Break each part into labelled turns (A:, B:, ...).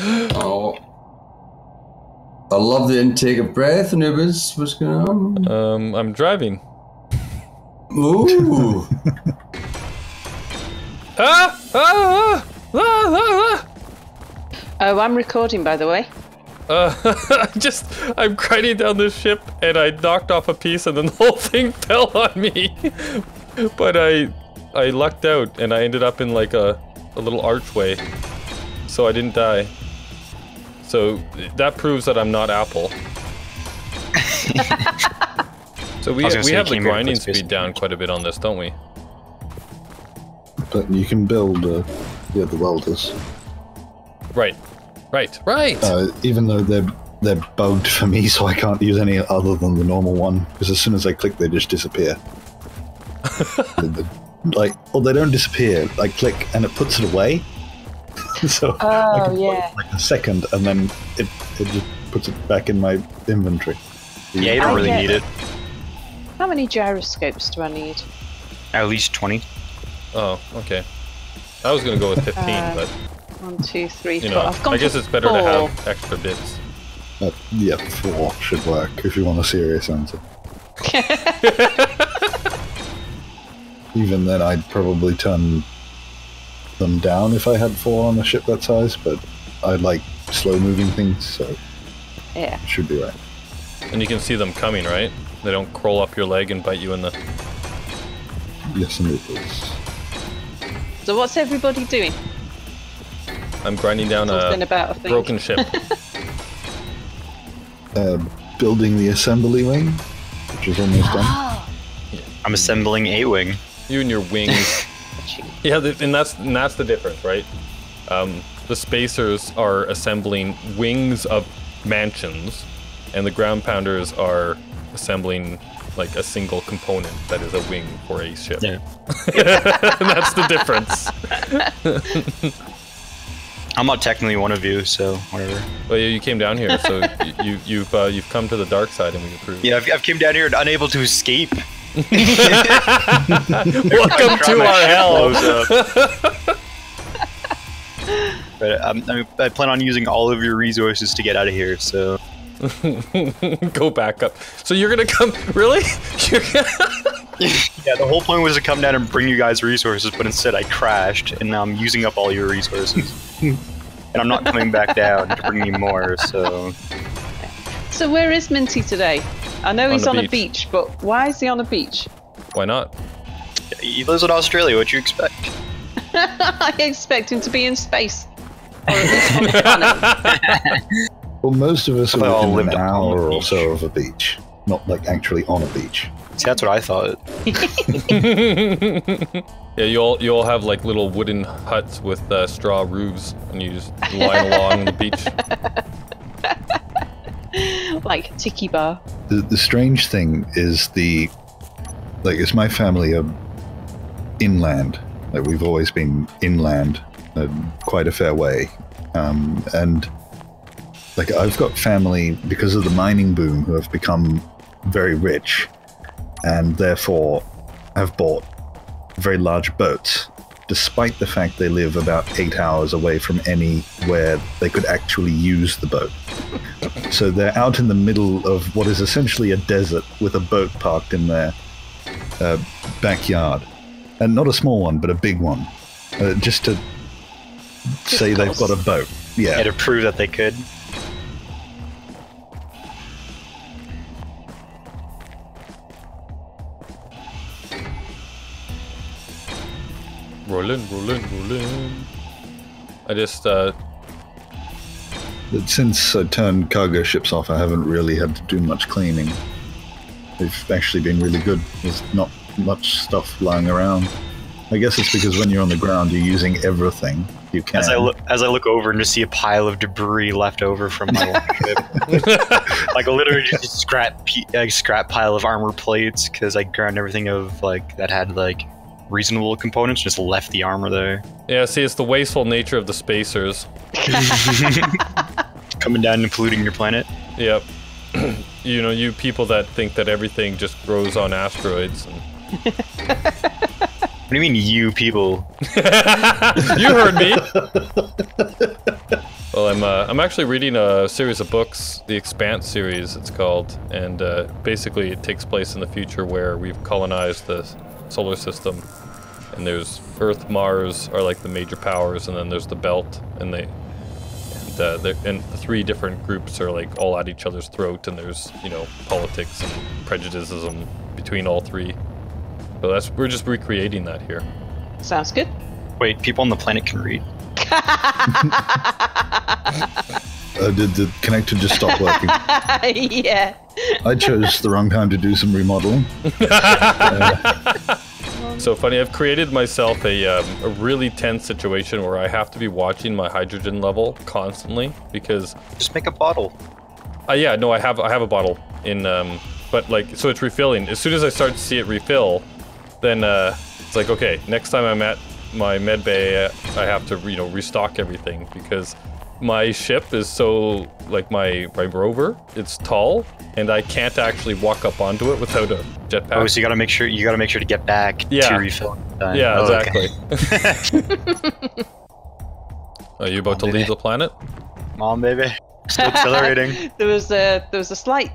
A: Oh. I love the intake of breath, Anubis. What's going on?
B: I'm driving.
A: Ooh.
C: Oh, I'm recording, by the way.
B: I'm grinding down this ship, and I knocked off a piece, and then the whole thing fell on me. But I lucked out, and I ended up in like a little archway, so I didn't die. So that proves that I'm not Apple. So we have the grinding speed down quite a bit on this, don't we?
D: But you can build the welders.
B: Right.
D: Even though they're bugged for me, so I can't use any other than the normal one. Because as soon as I click, they just disappear. They don't disappear. I click and it puts it away. So I can wait like a second, and then it just puts it back in my inventory.
E: Yeah, you don't really need it.
C: How many gyroscopes do I need?
E: At least 20.
B: Oh, okay. I was gonna go with 15, but
C: 1, 2, 3, 4.
B: I've gone I guess it's better 4. To have extra bits.
D: Yeah, 4 should work if you want a serious answer. Even then, I'd probably turn them down if I had 4 on a ship that size, but I like slow-moving things, so
C: yeah,
D: it should be right.
B: And you can see them coming, right? They don't crawl up your leg and bite you in the...
D: Yes, and it is.
C: So what's everybody doing?
B: I'm grinding down a broken ship.
D: Building the assembly wing, which is almost done.
E: I'm assembling a wing.
B: You and your wings. Yeah, and that's the difference, right? The spacers are assembling wings of mansions, and the ground pounders are assembling like a single component that is a wing for a ship.
E: Yeah.
B: That's the difference.
E: I'm not technically one of you, so whatever.
B: Well, you came down here, so you've come to the dark side, and we approve.
E: Yeah, I've came down here and unable to escape.
B: Welcome to our hell.
E: But I plan on using all of your resources to get out of here, so...
B: Go back up. So you're gonna come... Really?
E: Yeah, the whole point was to come down and bring you guys resources, but instead I crashed, and now I'm using up all your resources. And I'm not coming back down to bring you more, so...
C: So where is Minty today? I know he's on a beach, but why is he on a beach?
B: Why not?
E: He lives in Australia, what you expect?
C: I expect him to be in space. Or at least on the planet.
D: Well, most of us are within an hour or so of a beach. Not like actually on a beach.
E: See, that's what I thought.
B: Yeah, you all have like little wooden huts with straw roofs, and you just line along the beach.
C: Like a tiki bar.
D: The strange thing is is my family inland. Like we've always been inland, quite a fair way, and like I've got family because of the mining boom who have become very rich, and therefore have bought very large boats, despite the fact they live about 8 hours away from anywhere they could actually use the boat. So they're out in the middle of what is essentially a desert with a boat parked in their backyard. And not a small one, but a big one. Just to say they've got a boat. Yeah,
E: to prove that they could.
B: Rolling. I just,
D: Since I turned cargo ships off, I haven't really had to do much cleaning. They've actually been really good. There's not much stuff lying around. I guess it's because when you're on the ground, you're using everything you can.
E: As I look over and just see a pile of debris left over from my ship. Like literally just a scrap pile of armor plates, because I ground everything of like that had like reasonable components, just left the armor there.
B: Yeah, see, it's the wasteful nature of the spacers.
E: Coming down and polluting your planet.
B: Yep. You know, you people that think that everything just grows on asteroids. And...
E: What do you mean, you people?
B: You heard me. Well, I'm actually reading a series of books, the Expanse series it's called, and basically it takes place in the future where we've colonized the solar system, and there's Earth, Mars are like the major powers, and then there's the Belt, and the 3 different groups are like all at each other's throat, and there's, you know, politics and prejudices between all 3. So we're just recreating that here.
C: Sounds good.
E: Wait, people on the planet can read?
D: Did the connector just stop working?
C: Yeah.
D: I chose the wrong time to do some remodeling.
B: So funny, I've created myself a really tense situation where I have to be watching my hydrogen level constantly because...
E: Just make a bottle.
B: Yeah, no, I have a bottle in, but like, so it's refilling. As soon as I start to see it refill, then it's like, okay, next time I'm at my med bay, I have to, you know, restock everything because my ship is so, like my rover, it's tall, and I can't actually walk up onto it without a jetpack.
E: Oh, so you gotta make sure to get back to refill.
B: Yeah, exactly.
E: Okay.
B: Are you about to leave the planet?
E: Come on, baby. Still accelerating.
C: There was a slight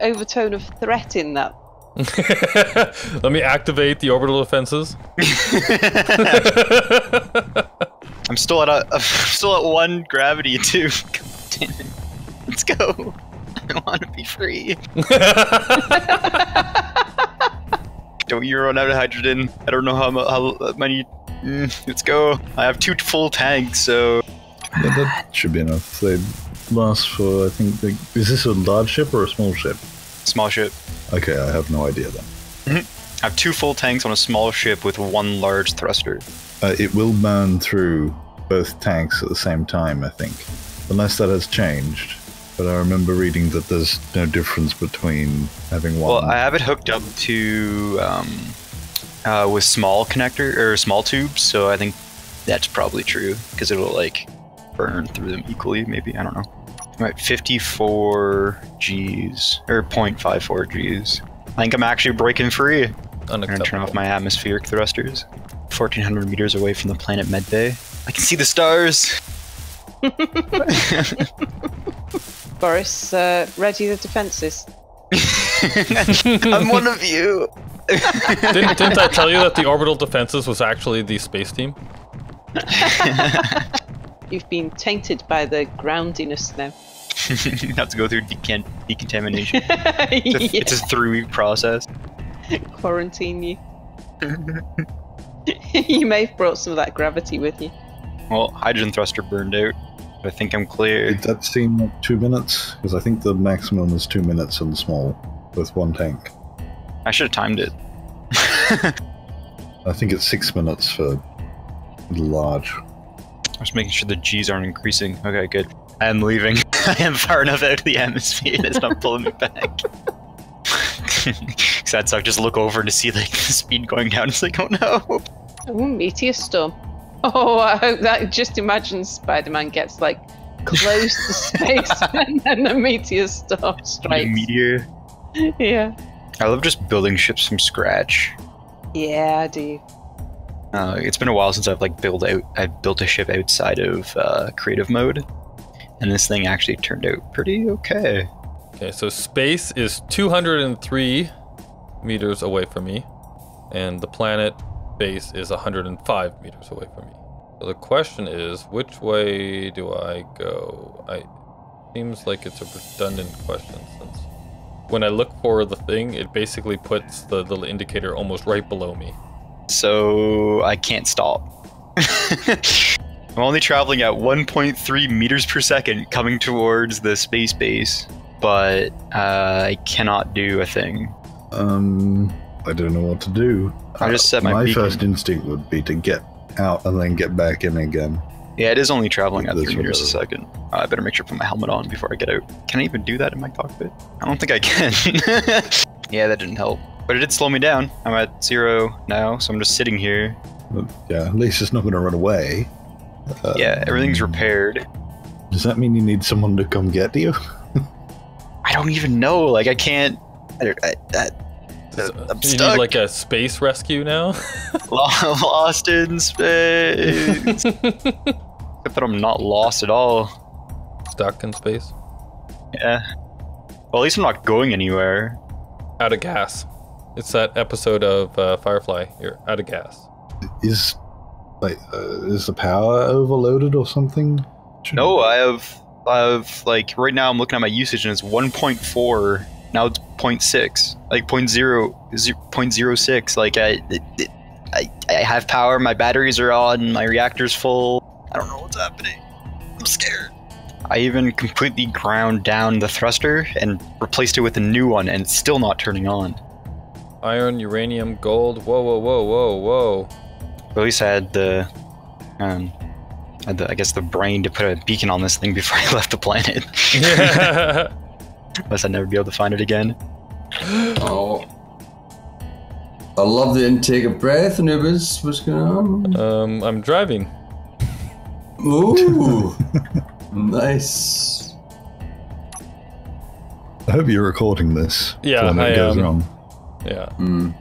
C: overtone of threat in that.
B: Let me activate the orbital defenses.
E: I'm still at 1 gravity too. God damn it. Let's go. I want to be free. Don't you run out of hydrogen? I don't know how many. Let's go. I have 2 full tanks, so.
D: Yeah, that should be enough. They last for, I think. Is this a large ship or a small ship?
E: Small ship.
D: Okay, I have no idea then.
E: I have 2 full tanks on a small ship with 1 large thruster.
D: It will burn through both tanks at the same time, I think. Unless that has changed. But I remember reading that there's no difference between having one.
E: Well, I have it hooked up to with small connector or small tubes, so I think that's probably true because it will like burn through them equally. Maybe, I don't know. I'm at 54 Gs or 0.54 Gs. I think I'm actually breaking free. I'm gonna turn off my atmospheric thrusters. 1,400 meters away from the planet Medbay. I can see the stars.
C: Boris, ready the defenses.
E: I'm one of you.
B: Didn't I tell you that the orbital defenses was actually the space team?
C: You've been tainted by the groundiness now.
E: You have to go through decontamination. It's a 3-week process.
C: Quarantine you. You may have brought some of that gravity with you.
E: Well, hydrogen thruster burned out. I think I'm clear.
D: Did that seem like 2 minutes? Because I think the maximum is 2 minutes on the small, with 1 tank.
E: I should have timed it.
D: I think it's 6 minutes for large.
E: I was making sure the G's aren't increasing. Okay, good. I am leaving. I am far enough out of the atmosphere. It's not pulling me back. Because I'd just look over to see like the speed going down. It's like, oh no.
C: Oh, meteor storm. Oh, I hope that. Just imagine Spider-Man gets like close to space and then the meteor storm strikes.
E: Meteor.
C: Yeah.
E: I love just building ships from scratch.
C: Yeah, I do.
E: It's been a while since I've built a ship outside of creative mode, and this thing actually turned out pretty okay.
B: Okay, so space is 203 meters away from me, and the planet base is 105 meters away from me. So the question is, which way do I go? Seems like it's a redundant question since when I look for the thing, it basically puts the little indicator almost right below me.
E: So I can't stop. I'm only traveling at 1.3 meters per second coming towards the space base, but I cannot do a thing.
D: I don't know what to do.
E: I just set my beacon.
D: First instinct would be to get out and then get back in again.
E: Yeah, it is only traveling at 3 meters a second. I better make sure to put my helmet on before I get out. Can I even do that in my cockpit? I don't think I can. Yeah, that didn't help. But it did slow me down. I'm at 0 now, so I'm just sitting here.
D: But yeah, at least it's not going to run away.
E: Yeah, everything's repaired.
D: Does that mean you need someone to come get you?
E: I don't even know. Like, I can't... I'm
B: You
E: stuck.
B: need like a space rescue now?
E: Lost in space. Except that I'm not lost at all.
B: stuck in space.
E: Yeah. Well, at least I'm not going anywhere.
B: Out of gas. It's that episode of Firefly. You're out of gas.
D: Is the power overloaded or something?
E: No, I have like right now I'm looking at my usage and it's 1.4. Now it's 0.6, like 0.06. Like I have power. My batteries are on. My reactor's full. I don't know what's happening. I'm scared. I even completely ground down the thruster and replaced it with a new one, and it's still not turning on.
B: Iron, uranium, gold. Whoa, whoa, whoa, whoa, whoa.
E: At least I had the, I guess the brain to put a beacon on this thing before I left the planet. Unless I'd never be able to find it again.
A: Oh. I love the intake of breath, Anubis. What's going on?
B: I'm driving.
A: Ooh. Nice.
D: I hope you're recording this.
B: Yeah,
D: when it goes wrong.
B: Yeah. No,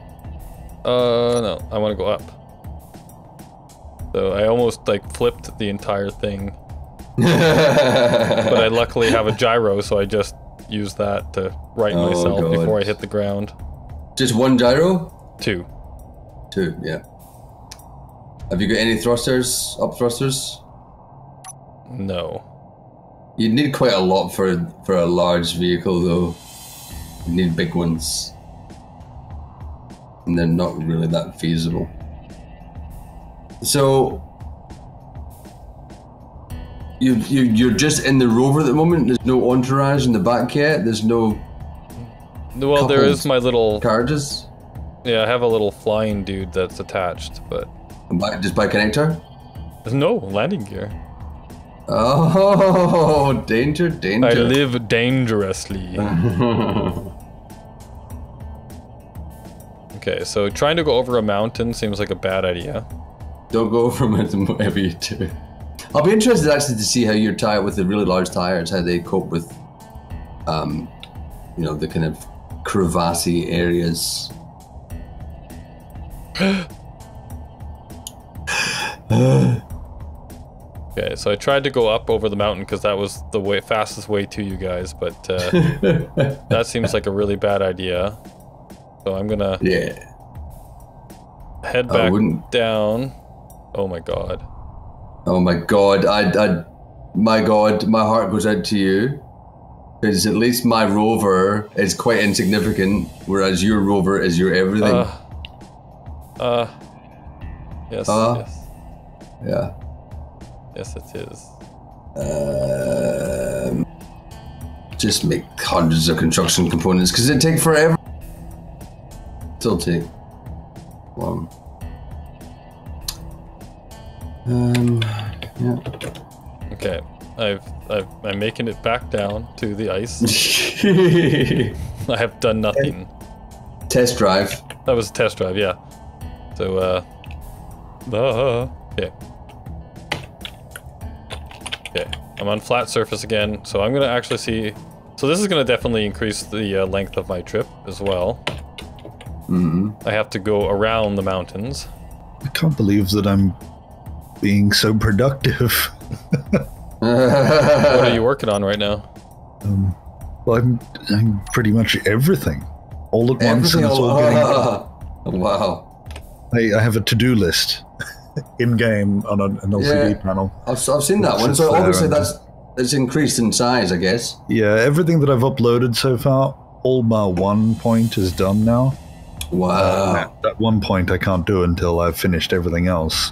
B: I want to go up. So I almost like flipped the entire thing. But I luckily have a gyro, so I just used that to right myself before I hit the ground.
A: Just one gyro?
B: Two.
A: Two, yeah. Have you got any thrusters, up thrusters?
B: No.
A: You'd need quite a lot for a large vehicle, though. You need big ones. And they're not really that feasible. So, you're just in the rover at the moment? There's no entourage in the back yet? There's no...
B: Well, there is my little...
A: carriages?
B: Yeah, I have a little flying dude that's attached, but...
A: Just by connector?
B: There's no landing gear.
A: Oh, danger, danger.
B: I live dangerously. Okay, so trying to go over a mountain seems like a bad idea. Don't
A: go over a mountain, whatever you do. I'll be interested actually to see how your tire with the really large tires, how they cope with, you know, the kind of crevassy areas.
B: Okay, so I tried to go up over the mountain because that was the fastest way to you guys, but that seems like a really bad idea. So I'm gonna head back down. Oh my god.
A: Oh my god. My god, my heart goes out to you. Because at least my rover is quite insignificant, whereas your rover is your everything.
B: Yes, yes.
A: Yeah.
B: Yes, it is.
A: Just make hundreds of construction components, because it'd take forever. Still take long. Yeah.
B: Okay, I'm making it back down to the ice. I have done nothing.
A: Test drive.
B: That was a test drive, yeah. So, okay. Okay, I'm on flat surface again, so I'm gonna actually see. So this is gonna definitely increase the length of my trip as well. I have to go around the mountains.
D: I can't believe that I'm being so productive.
B: What are you working on right now?
D: Well, I'm pretty much everything, all at once, and it's all getting done.
A: Wow.
D: I have a to-do list in-game on an LCD panel.
A: I've seen that one, so obviously that's increased in size, I guess.
D: Yeah, everything that I've uploaded so far, all bar 1 point is done now.
A: Wow.
D: That 1 point I can't do until I've finished everything else.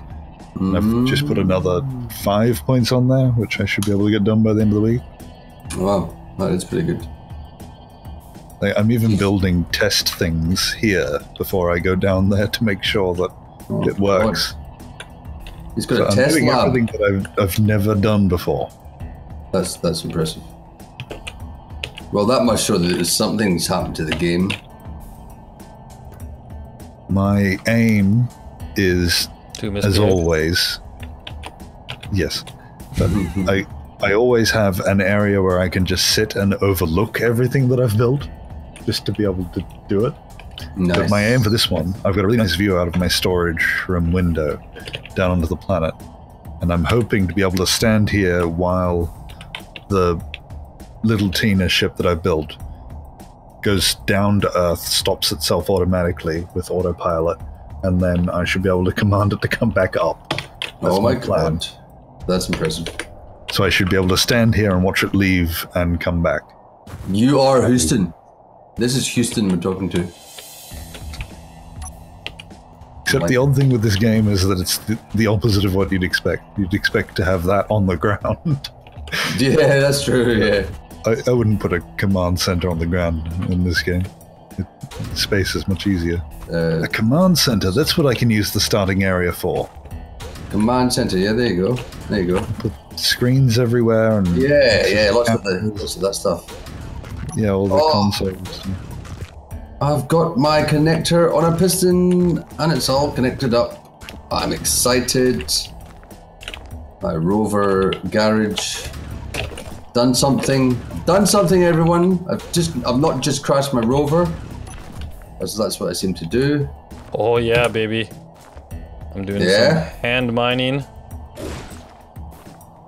D: And I've just put another 5 points on there, which I should be able to get done by the end of the week.
A: Wow, that is pretty good.
D: I'm even building test things here before I go down there to make sure that it works.
A: God. He's got a test
D: doing
A: lab.
D: Everything that I've never done before.
A: That's impressive. Well, that must show that something's happened to the game.
D: My aim is, as always, yes, but I always have an area where I can just sit and overlook everything that I've built, just to be able to do it.
A: Nice.
D: But my aim for this one, I've got a really nice view out of my storage room window down onto the planet, and I'm hoping to be able to stand here while the little Tina ship that I built goes down to Earth, stops itself automatically with autopilot, and then I should be able to command it to come back up. That's
A: my
D: plan.
A: god. That's impressive.
D: So I should be able to stand here and watch it leave and come back.
A: You are Houston. This is Houston we're talking to.
D: Except the odd thing with this game is that it's the opposite of what you'd expect. You'd expect to have that on the ground.
A: Yeah, that's true, yeah.
D: I wouldn't put a command center on the ground in this game. Space is much easier. A command center, that's what I can use the starting area for.
A: Command center, yeah, there you go. There you go.
D: Put screens everywhere and...
A: Yeah, lots of that stuff.
D: Yeah, all the consoles.
A: I've got my connector on a piston, and it's all connected up. I'm excited. My rover garage. Done something. Done something, everyone. I've not just crashed my rover. That's what I seem to do.
B: Oh yeah, baby. I'm doing some hand mining.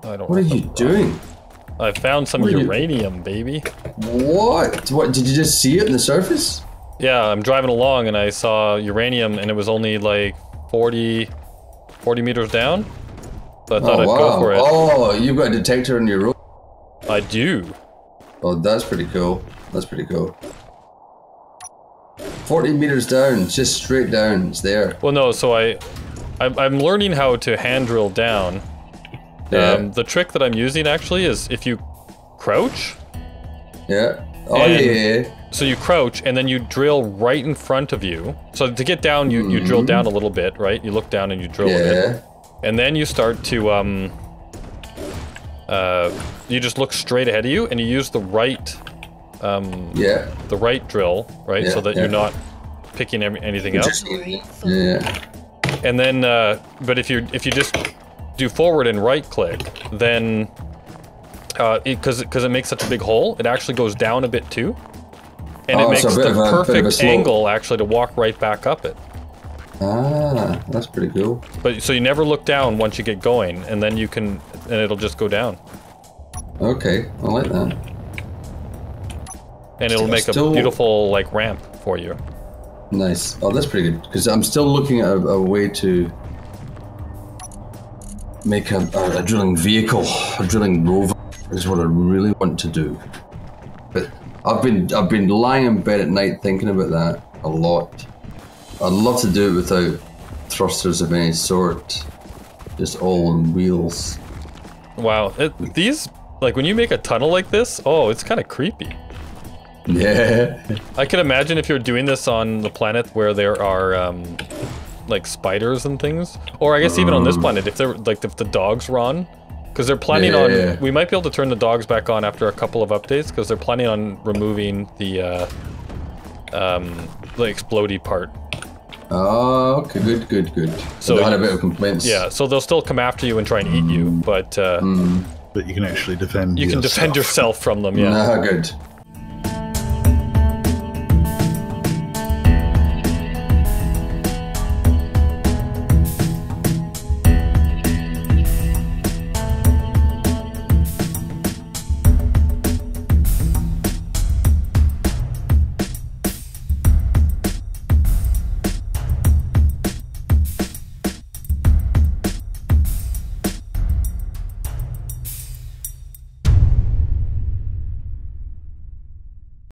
A: What are you doing?
B: I found some uranium, baby.
A: What? What? Did you just see it in the surface?
B: Yeah, I'm driving along and I saw uranium and it was only like 40 meters down. So I thought I'd go for it.
A: Oh, you've got a detector in your rover.
B: I do.
A: Oh, that's pretty cool. That's pretty cool. 40 meters down, just straight down. It's there.
B: Well, no. So I'm learning how to hand drill down.
A: Yeah.
B: The trick that I'm using actually is if you crouch.
A: Yeah. Oh yeah.
B: So you crouch and then you drill right in front of you. So to get down, you drill down a little bit, right? You look down and you drill a bit. And then you start to you just look straight ahead of you and you use the right the right drill, right? So that you're not picking anything up.
A: Yeah.
B: And then but if you just do forward and right click, then because it makes such a big hole, it actually goes down a bit too. And it makes the perfect angle actually to walk right back up it.
A: Ah, that's pretty cool.
B: But so you never look down once you get going, and then you can, and it'll just go down.
A: Okay, I like that.
B: And it'll make a beautiful like ramp for you.
A: Nice. Oh, that's pretty good. Because I'm still looking at a way to make a drilling vehicle, a drilling rover is what I really want to do. But I've been lying in bed at night thinking about that a lot. I'd love to do it without thrusters of any sort, just all on wheels.
B: Wow, these, like when you make a tunnel like this, oh, it's kind of creepy.
A: Yeah.
B: I can imagine if you're doing this on the planet where there are like spiders and things, or I guess even on this planet, if if the dogs were on, because they're planning on, we might be able to turn the dogs back on after a couple of updates, because they're planning on removing the explodey part.
A: Oh, okay, good. So they had a bit of complaints.
B: Yeah, so they'll still come after you and try and eat you, but
D: you can actually defend.
B: You can defend yourself from them. Yeah.
A: Ah, good.